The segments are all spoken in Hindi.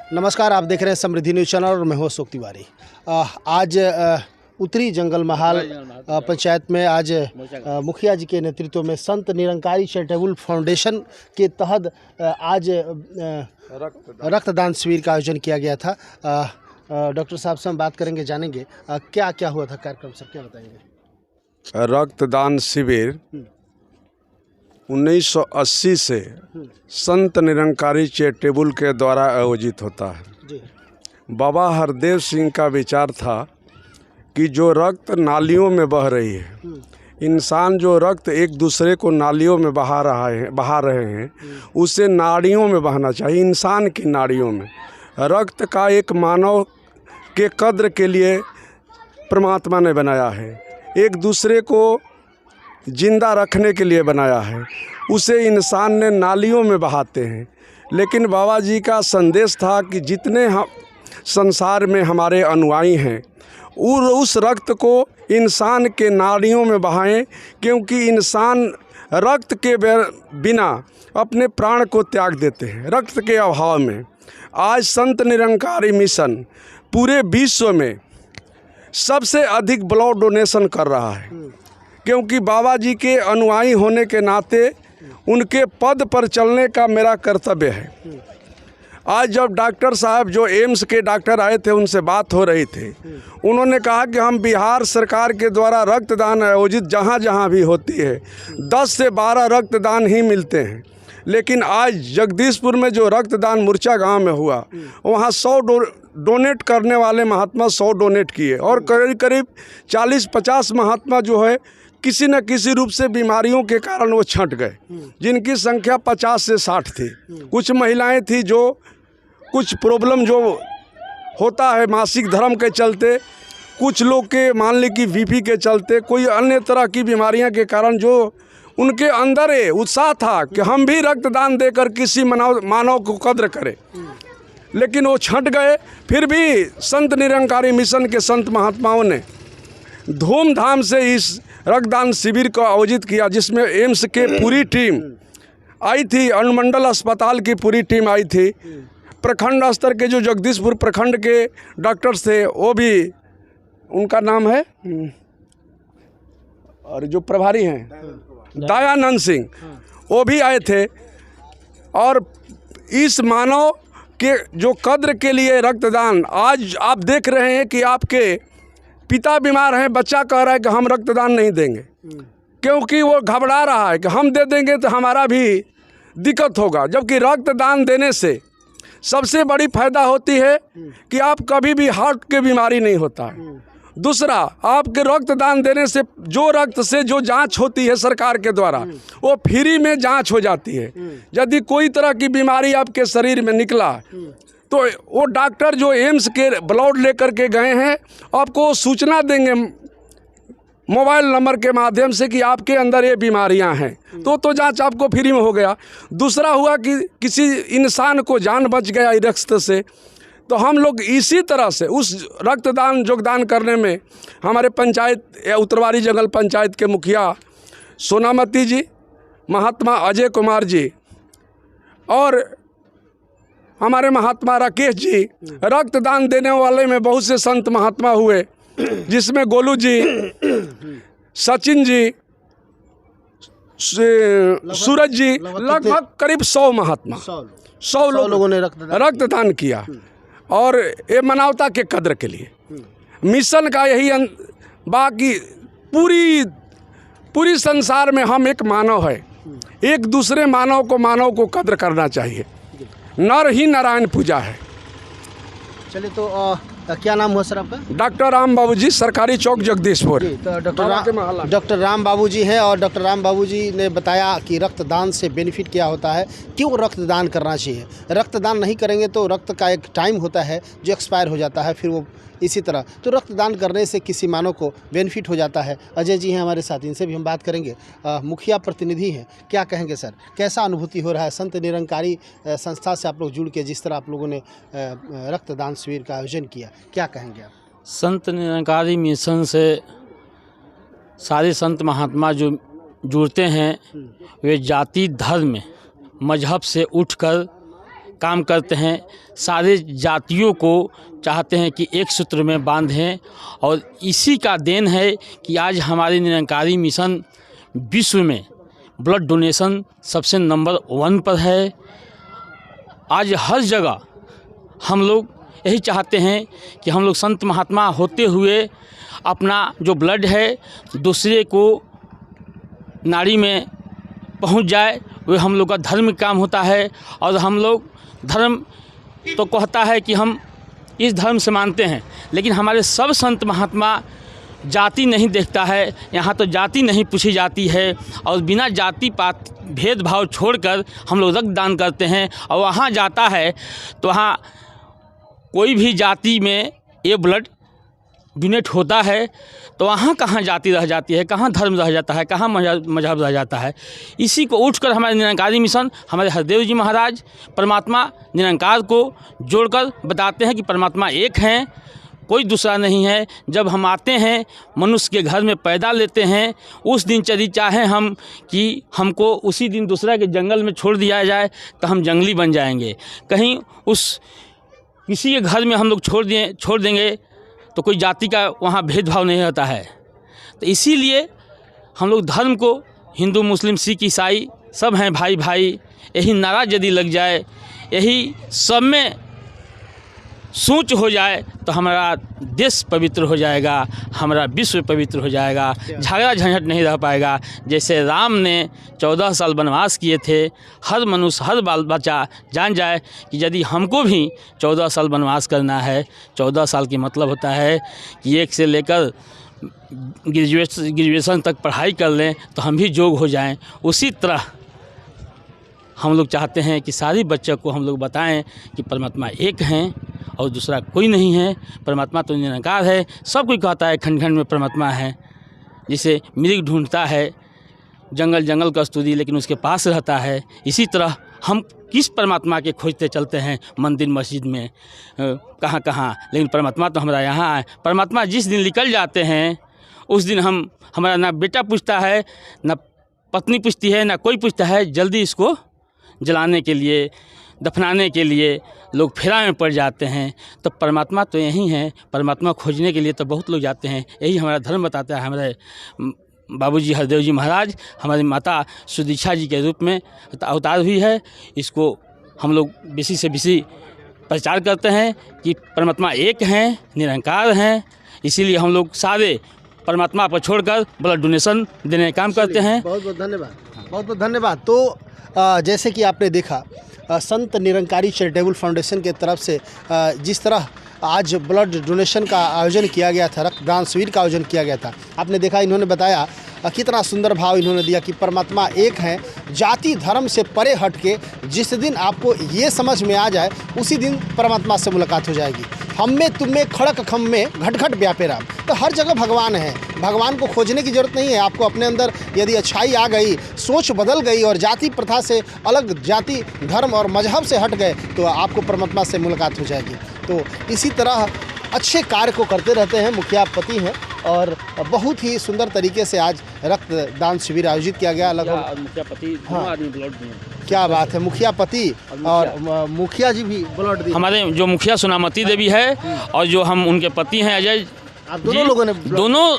नमस्कार, आप देख रहे हैं समृद्धि न्यूज़ चैनल और मैं हूं अशोक तिवारी। आज उत्तरी जंगल महाल पंचायत में आज मुखिया जी के नेतृत्व में संत निरंकारी चैरिटेबल फाउंडेशन के तहत आज रक्तदान शिविर का आयोजन किया गया था। डॉक्टर साहब से हम बात करेंगे, जानेंगे क्या क्या हुआ था कार्यक्रम, सर क्या बताएंगे। रक्तदान शिविर 1980 से संत निरंकारी चैरिटेबल के द्वारा आयोजित होता है। जी। बाबा हरदेव सिंह का विचार था कि जो रक्त नालियों में बह रही है, इंसान जो रक्त एक दूसरे को नालियों में बहा रहे हैं उसे नाड़ियों में बहाना चाहिए। इंसान की नाड़ियों में रक्त का एक मानव के कद्र के लिए परमात्मा ने बनाया है, एक दूसरे को जिंदा रखने के लिए बनाया है, उसे इंसान ने नालियों में बहाते हैं। लेकिन बाबा जी का संदेश था कि जितने हम संसार में हमारे अनुयायी हैं उस रक्त को इंसान के नाड़ियों में बहाएं, क्योंकि इंसान रक्त के बिना अपने प्राण को त्याग देते हैं रक्त के अभाव में। आज संत निरंकारी मिशन पूरे विश्व में सबसे अधिक ब्लड डोनेशन कर रहा है, क्योंकि बाबा जी के अनुयायी होने के नाते उनके पद पर चलने का मेरा कर्तव्य है। आज जब डॉक्टर साहब जो एम्स के डॉक्टर आए थे उनसे बात हो रही थी, उन्होंने कहा कि हम बिहार सरकार के द्वारा रक्तदान आयोजित जहाँ जहाँ भी होती है 10 से 12 रक्तदान ही मिलते हैं, लेकिन आज जगदीशपुर में जो रक्तदान मूर्छा गांव में हुआ वहाँ 100 डोनेट करने वाले महात्मा 100 डोनेट किए और करीब करीब 40-50 महात्मा जो है किसी न किसी रूप से बीमारियों के कारण वो छंट गए, जिनकी संख्या 50 से 60 थी। कुछ महिलाएं थी जो कुछ प्रॉब्लम जो होता है मासिक धर्म के चलते, कुछ लोग के मान ली कि बीपी के चलते, कोई अन्य तरह की बीमारियां के कारण जो उनके अंदर ये उत्साह था कि हम भी रक्तदान देकर किसी मानव को कद्र करें, लेकिन वो छंट गए। फिर भी संत निरंकारी मिशन के संत महात्माओं ने धूमधाम से इस रक्तदान शिविर को आयोजित किया, जिसमें एम्स के पूरी टीम आई थी, अनुमंडल अस्पताल की पूरी टीम आई थी, प्रखंड स्तर के जो जगदीशपुर प्रखंड के डॉक्टर्स थे वो भी, उनका नाम है और जो प्रभारी हैं दयानंद सिंह, वो भी आए थे। और इस मानव के जो कद्र के लिए रक्तदान, आज आप देख रहे हैं कि आपके पिता बीमार हैं, बच्चा कह रहा है कि हम रक्तदान नहीं देंगे, क्योंकि वो घबरा रहा है कि हम दे देंगे तो हमारा भी दिक्कत होगा। जबकि रक्तदान देने से सबसे बड़ी फायदा होती है कि आप कभी भी हार्ट की बीमारी नहीं होता है। दूसरा, आपके रक्तदान देने से जो रक्त से जो जांच होती है सरकार के द्वारा वो फ्री में जांच हो जाती है। यदि कोई तरह की बीमारी आपके शरीर में निकला तो वो डॉक्टर जो एम्स के ब्लड लेकर के गए हैं आपको सूचना देंगे मोबाइल नंबर के माध्यम से कि आपके अंदर ये बीमारियां हैं, तो जांच आपको फ्री में हो गया। दूसरा हुआ कि किसी इंसान को जान बच गया रक्त से, तो हम लोग इसी तरह से उस रक्तदान योगदान करने में हमारे पंचायत उत्तरवारी जंगल पंचायत के मुखिया सोनामती जी, महात्मा अजय कुमार जी और हमारे महात्मा राकेश जी, रक्तदान देने वाले में बहुत से संत महात्मा हुए, जिसमें गोलू जी, सचिन जी, सूरज जी, लगभग करीब 100 महात्मा, 100 लोगों ने रक्तदान किया। और ये मानवता के कद्र के लिए मिशन का यही बाकी पूरी संसार में हम एक मानव है, एक दूसरे मानव को कद्र करना चाहिए। नर ही नारायण पूजा है। चलिए, तो क्या नाम हुआ सर आपका? डॉक्टर राम बाबू जी, सरकारी चौक जगदीशपुर। तो डॉक्टर राम बाबू जी हैं और डॉक्टर राम बाबू जी ने बताया कि रक्तदान से बेनिफिट क्या होता है, क्यों रक्तदान करना चाहिए। रक्तदान नहीं करेंगे तो रक्त का एक टाइम होता है जो एक्सपायर हो जाता है, फिर वो इसी तरह, तो रक्तदान करने से किसी मानव को बेनिफिट हो जाता है। अजय जी हैं हमारे साथ, इनसे भी हम बात करेंगे। मुखिया प्रतिनिधि हैं, क्या कहेंगे सर, कैसा अनुभूति हो रहा है संत निरंकारी संस्था से आप लोग जुड़ के, जिस तरह आप लोगों ने रक्तदान शिविर का आयोजन किया, क्या कहेंगे आप? संत निरंकारी मिशन से सारे संत महात्मा जो जुड़ते हैं वे जाति धर्म मजहब से उठकर काम करते हैं, सारे जातियों को चाहते हैं कि एक सूत्र में बांधें। और इसी का देन है कि आज हमारी निरंकारी मिशन विश्व में ब्लड डोनेशन सबसे नंबर 1 पर है। आज हर जगह हम लोग यही चाहते हैं कि हम लोग संत महात्मा होते हुए अपना जो ब्लड है दूसरे को नाड़ी में पहुंच जाए, वो हम लोग का धर्म काम होता है। और हम लोग धर्म तो कहता है कि हम इस धर्म से मानते हैं, लेकिन हमारे सब संत महात्मा जाति नहीं देखता है। यहाँ तो जाति नहीं पूछी जाती है और बिना जाति पात भेदभाव छोड़कर हम लोग रक्तदान करते हैं। और वहाँ जाता है तो वहाँ कोई भी जाति में ये ब्लड डोनेट होता है तो वहाँ कहाँ जाति रह जाती है, कहाँ धर्म रह जाता है, कहाँ मजहब रह जाता है। इसी को उठकर हमारे निरंकारी मिशन, हमारे हरदेव जी महाराज परमात्मा निरंकार को जोड़कर बताते हैं कि परमात्मा एक हैं, कोई दूसरा नहीं है। जब हम आते हैं मनुष्य के घर में पैदा लेते हैं, उस दिन यदि चाहें हम कि हमको उसी दिन दूसरा के जंगल में छोड़ दिया जाए तो हम जंगली बन जाएंगे। कहीं उस किसी के घर में हम लोग छोड़ देंगे तो कोई जाति का वहाँ भेदभाव नहीं होता है। तो इसीलिए हम लोग धर्म को हिंदू मुस्लिम सिख ईसाई सब हैं भाई भाई, यही नारा यदि लग जाए, यही सब में सोच हो जाए तो हमारा देश पवित्र हो जाएगा, हमारा विश्व पवित्र हो जाएगा, झगड़ा झंझट नहीं रह पाएगा। जैसे राम ने 14 साल वनवास किए थे, हर मनुष्य हर बाल बच्चा जान जाए कि यदि हमको भी 14 साल वनवास करना है, 14 साल की मतलब होता है कि 1 से लेकर ग्रेजुएशन तक पढ़ाई कर लें तो हम भी जोग हो जाएं। उसी तरह हम लोग चाहते हैं कि सारे बच्चों को हम लोग बताएं कि परमात्मा एक हैं और दूसरा कोई नहीं है। परमात्मा तो निरंकार है, सब कोई कहता है खंड खंड में परमात्मा है। जिसे मृग ढूंढता है जंगल जंगल का स्तुति, लेकिन उसके पास रहता है। इसी तरह हम किस परमात्मा के खोजते चलते हैं मंदिर मस्जिद में कहाँ कहाँ, लेकिन परमात्मा तो हमारा यहाँ है। परमात्मा जिस दिन निकल जाते हैं उस दिन हमारा ना बेटा पूछता है, ना पत्नी पूछती है, ना कोई पूछता है। जल्दी इसको जलाने के लिए, दफनाने के लिए लोग फेरा में पड़ जाते हैं। तो परमात्मा तो यही है, परमात्मा खोजने के लिए तो बहुत लोग जाते हैं। यही हमारा धर्म बताता है। हमारे बाबूजी हरदेव जी महाराज हमारी माता सुदीक्षा जी के रूप में अवतार हुई है। इसको हम लोग बेसी से बेसी प्रचार करते हैं कि परमात्मा एक हैं, निरंकार हैं। इसीलिए हम लोग सारे परमात्मा पर छोड़कर ब्लड डोनेशन देने का काम करते हैं। बहुत बहुत धन्यवाद, बहुत बहुत धन्यवाद। तो जैसे कि आपने देखा संत निरंकारी चैरिटेबल फाउंडेशन के तरफ से जिस तरह आज ब्लड डोनेशन का आयोजन किया गया था, रक्तदान शिविर का आयोजन किया गया था, आपने देखा इन्होंने बताया कितना सुंदर भाव इन्होंने दिया कि परमात्मा एक हैं, जाति धर्म से परे हट के जिस दिन आपको ये समझ में आ जाए उसी दिन परमात्मा से मुलाकात हो जाएगी। हम में तुम में खड़क खम में घट घट व्यापे राम। तो हर जगह भगवान है, भगवान को खोजने की ज़रूरत नहीं है। आपको अपने अंदर यदि अच्छाई आ गई, सोच बदल गई और जाति प्रथा से अलग, जाति धर्म और मजहब से हट गए तो आपको परमात्मा से मुलाकात हो जाएगी। तो इसी तरह अच्छे कार्य को करते रहते हैं मुखिया पति हैं और बहुत ही सुंदर तरीके से आज रक्तदान शिविर आयोजित किया गया। लगभग मुखिया पति दोनों आदमी ब्लड दिए। क्या बात है, मुखिया पति और मुखिया जी भी ब्लड दिए। हमारे जो मुखिया सोनामती देवी है और जो हम उनके पति हैं अजय, आप दोनों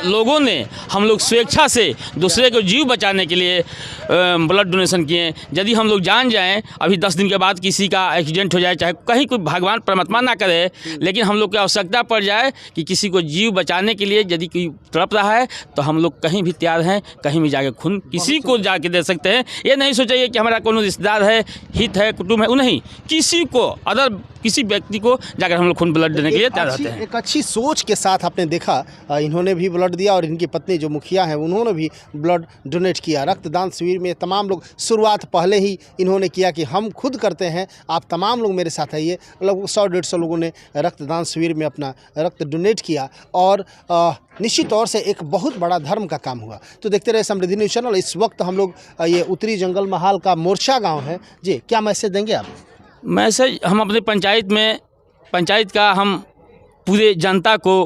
लोगों ने हम लोग स्वेच्छा से दूसरे को जीव बचाने के लिए ब्लड डोनेशन किए। यदि हम लोग जान जाएं अभी 10 दिन के बाद किसी का एक्सीडेंट हो जाए, चाहे कहीं कोई भगवान परमात्मा ना करे, लेकिन हम लोग की आवश्यकता पड़ जाए कि किसी को जीव बचाने के लिए यदि कोई तड़प रहा है तो हम लोग कहीं भी तैयार हैं, कहीं भी जाके खून किसी को जाके दे सकते हैं। ये नहीं सोचिए कि हमारा कोनो रिश्तेदार है, हित है, कुटुंब है, वो नहीं, किसी को अदर किसी व्यक्ति को जाकर हम लोग खून ब्लड देने के लिए तैयार रहते हैं। एक अच्छी सोच के साथ आपने देखा, इन्होंने भी ब्लड दिया और इनकी पत्नी जो मुखिया हैं उन्होंने भी ब्लड डोनेट किया। रक्तदान शिविर में तमाम लोग शुरुआत पहले ही इन्होंने किया कि हम खुद करते हैं, आप तमाम लोग मेरे साथ आइए। लगभग 100-150 लोगों ने रक्तदान शिविर में अपना रक्त डोनेट किया और निश्चित तौर से एक बहुत बड़ा धर्म का काम हुआ। तो देखते रहे समृद्धि न्यूज़ चैनल। इस वक्त हम लोग ये उत्तरी जंगल महाल का मोर्चा गाँव है जी, क्या मैसेज देंगे आप? मैसेज हम अपने पंचायत का हम पूरे जनता को,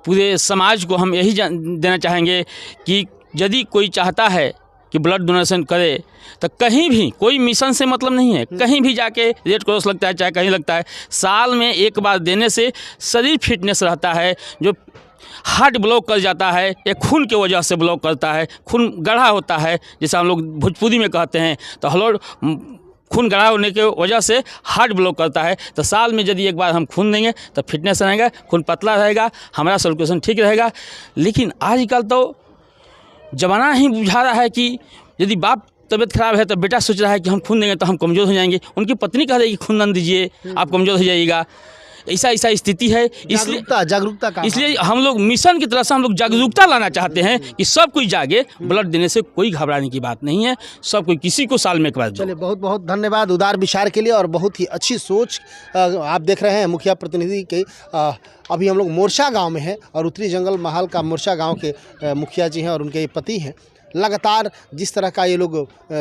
पूरे समाज को हम यही देना चाहेंगे कि यदि कोई चाहता है कि ब्लड डोनेशन करे, तो कहीं भी कोई मिशन से मतलब नहीं है, कहीं भी जाके रेड क्रॉस लगता है, चाहे कहीं लगता है, साल में एक बार देने से शरीर फिटनेस रहता है। जो हार्ट ब्लॉक कर जाता है, ये खून के वजह से ब्लॉक करता है, खून गाढ़ा होता है, जैसे हम लोग भोजपुरी में कहते हैं, तो हलोड़ खून गाढ़ा होने के वजह से हार्ट ब्लॉक करता है। तो साल में यदि एक बार हम खून देंगे तो फिटनेस रहेगा, खून पतला रहेगा, हमारा सर्कुलेशन ठीक रहेगा। लेकिन आजकल तो ज़माना ही बुझा रहा है कि यदि बाप तबीयत खराब है तो बेटा सोच रहा है कि हम खून देंगे तो हम कमज़ोर हो जाएंगे, उनकी पत्नी कह रही है कि खून न दीजिए, आप कमज़ोर हो जाइएगा। ऐसा स्थिति है। इसलिए जागरूकता का इसलिए हम लोग मिशन की तरफ से हम लोग जागरूकता लाना चाहते हैं कि सब कोई जागे। ब्लड देने से कोई घबराने की बात नहीं है, सब कोई किसी को साल में एक बार दो। चलिए, बहुत बहुत धन्यवाद उदार विचार के लिए और बहुत ही अच्छी सोच। आप देख रहे हैं मुखिया प्रतिनिधि के अभी हम लोग मोरछा गांव में हैं और उत्तरी जंगल महल का मोरछा गांव के मुखिया जी हैं और उनके पति हैं। लगातार जिस तरह का ये लोग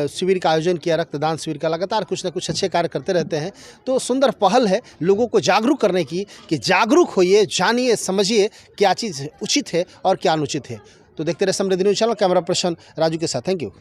शिविर का आयोजन किया, रक्तदान शिविर का, लगातार कुछ ना कुछ अच्छे कार्य करते रहते हैं। तो सुंदर पहल है लोगों को जागरूक करने की कि जागरूक होइए, जानिए, समझिए क्या चीज़ उचित है और क्या अनुचित है। तो देखते रहे Samriddhi news channel. Camera person Raju के साथ, थैंक यू।